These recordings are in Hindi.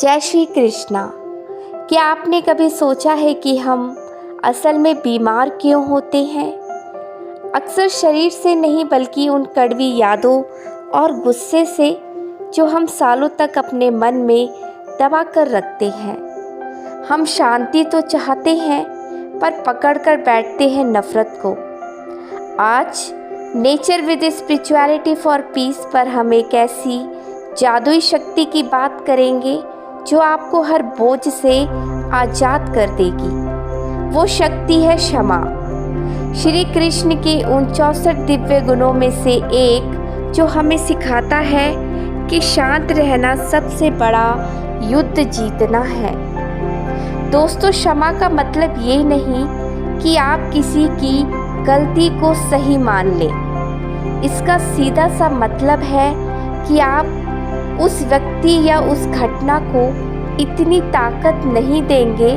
जय श्री कृष्णा। क्या आपने कभी सोचा है कि हम असल में बीमार क्यों होते हैं? अक्सर शरीर से नहीं बल्कि उन कड़वी यादों और गुस्से से जो हम सालों तक अपने मन में दबा कर रखते हैं। हम शांति तो चाहते हैं पर पकड़ कर बैठते हैं नफ़रत को। आज nature with spirituality for piece पर हम एक ऐसी जादुई शक्ति की बात करेंगे जो आपको हर बोझ से आज़ाद कर देगी। वो शक्ति है क्षमा। श्री कृष्ण के उन 64 दिव्य गुणों में से एक जो हमें सिखाता है कि शांत रहना सबसे बड़ा युद्ध जीतना है। दोस्तों, क्षमा का मतलब ये नहीं कि आप किसी की गलती को सही मान लें। इसका सीधा सा मतलब है कि आप उस व्यक्ति या उस घटना को इतनी ताकत नहीं देंगे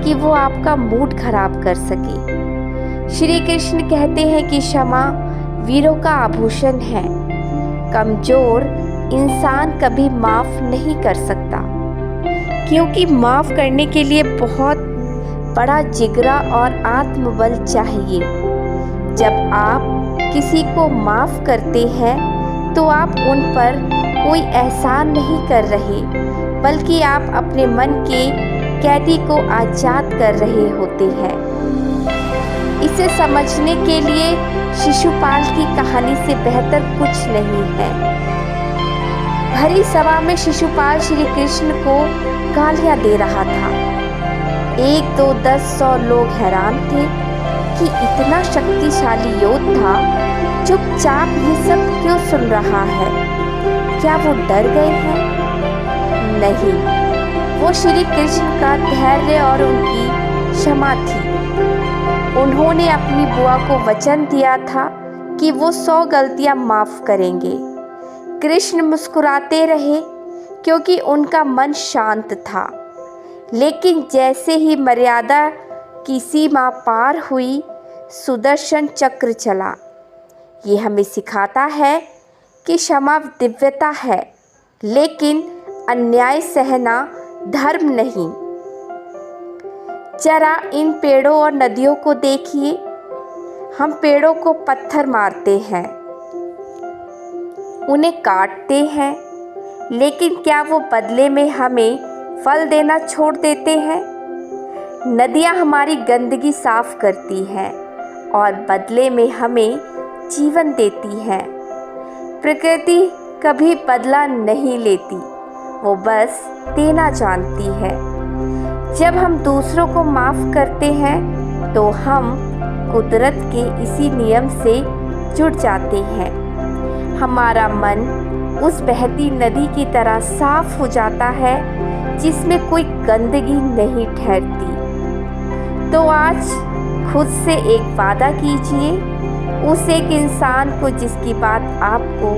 कि वो आपका मूड खराब कर सके। श्री कृष्ण कहते हैं कि क्षमा वीरों का आभूषण है। कमज़ोर इंसान कभी माफ़ नहीं कर सकता, क्योंकि माफ़ करने के लिए बहुत बड़ा जिगरा और आत्मबल चाहिए। जब आप किसी को माफ़ करते हैं तो आप उन पर कोई एहसान नहीं कर रहे, बल्कि आप अपने मन के कैदी को आज़ाद कर रहे होते हैं। इसे समझने के लिए शिशुपाल की कहानी से बेहतर कुछ नहीं है। भरी सभा में शिशुपाल श्री कृष्ण को गालियां दे रहा था। 1, 2, 10, 100 लोग हैरान थे कि इतना शक्तिशाली योद्धा चुपचाप ये सब क्यों सुन रहा है। क्या वो डर गए हैं? नहीं, वो श्री कृष्ण का धैर्य और उनकी क्षमा थी। उन्होंने अपनी बुआ को वचन दिया था कि वो 100 गलतियां माफ़ करेंगे। कृष्ण मुस्कुराते रहे क्योंकि उनका मन शांत था। लेकिन जैसे ही मर्यादा की सीमा पार हुई, सुदर्शन चक्र चला। ये हमें सिखाता है कि क्षमा दिव्यता है, लेकिन अन्याय सहना धर्म नहीं। जरा इन पेड़ों और नदियों को देखिए। हम पेड़ों को पत्थर मारते हैं, उन्हें काटते हैं, लेकिन क्या वो बदले में हमें फल देना छोड़ देते हैं? नदियाँ हमारी गंदगी साफ करती हैं और बदले में हमें जीवन देती हैं। प्रकृति कभी बदला नहीं लेती, वो बस देना जानती है। जब हम दूसरों को माफ़ करते हैं तो हम कुदरत के इसी नियम से जुड़ जाते हैं। हमारा मन उस बहती नदी की तरह साफ हो जाता है जिसमें कोई गंदगी नहीं ठहरती। तो आज खुद से एक वादा कीजिए, उस एक इंसान को जिसकी बात आपको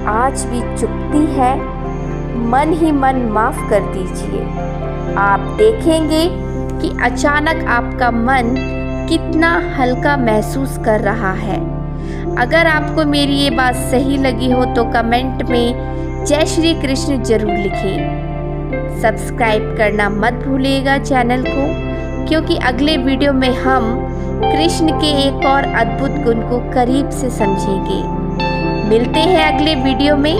आज भी चुभती है, मन ही मन माफ़ कर दीजिए। आप देखेंगे कि अचानक आपका मन कितना हल्का महसूस कर रहा है। अगर आपको मेरी ये बात सही लगी हो तो कमेंट में जय श्री कृष्ण जरूर लिखें। सब्सक्राइब करना मत भूलिएगा चैनल को, क्योंकि अगले वीडियो में हम कृष्ण के एक और अद्भुत गुण को करीब से समझेंगे। मिलते हैं अगले वीडियो में।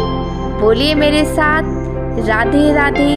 बोलिए मेरे साथ, राधे राधे।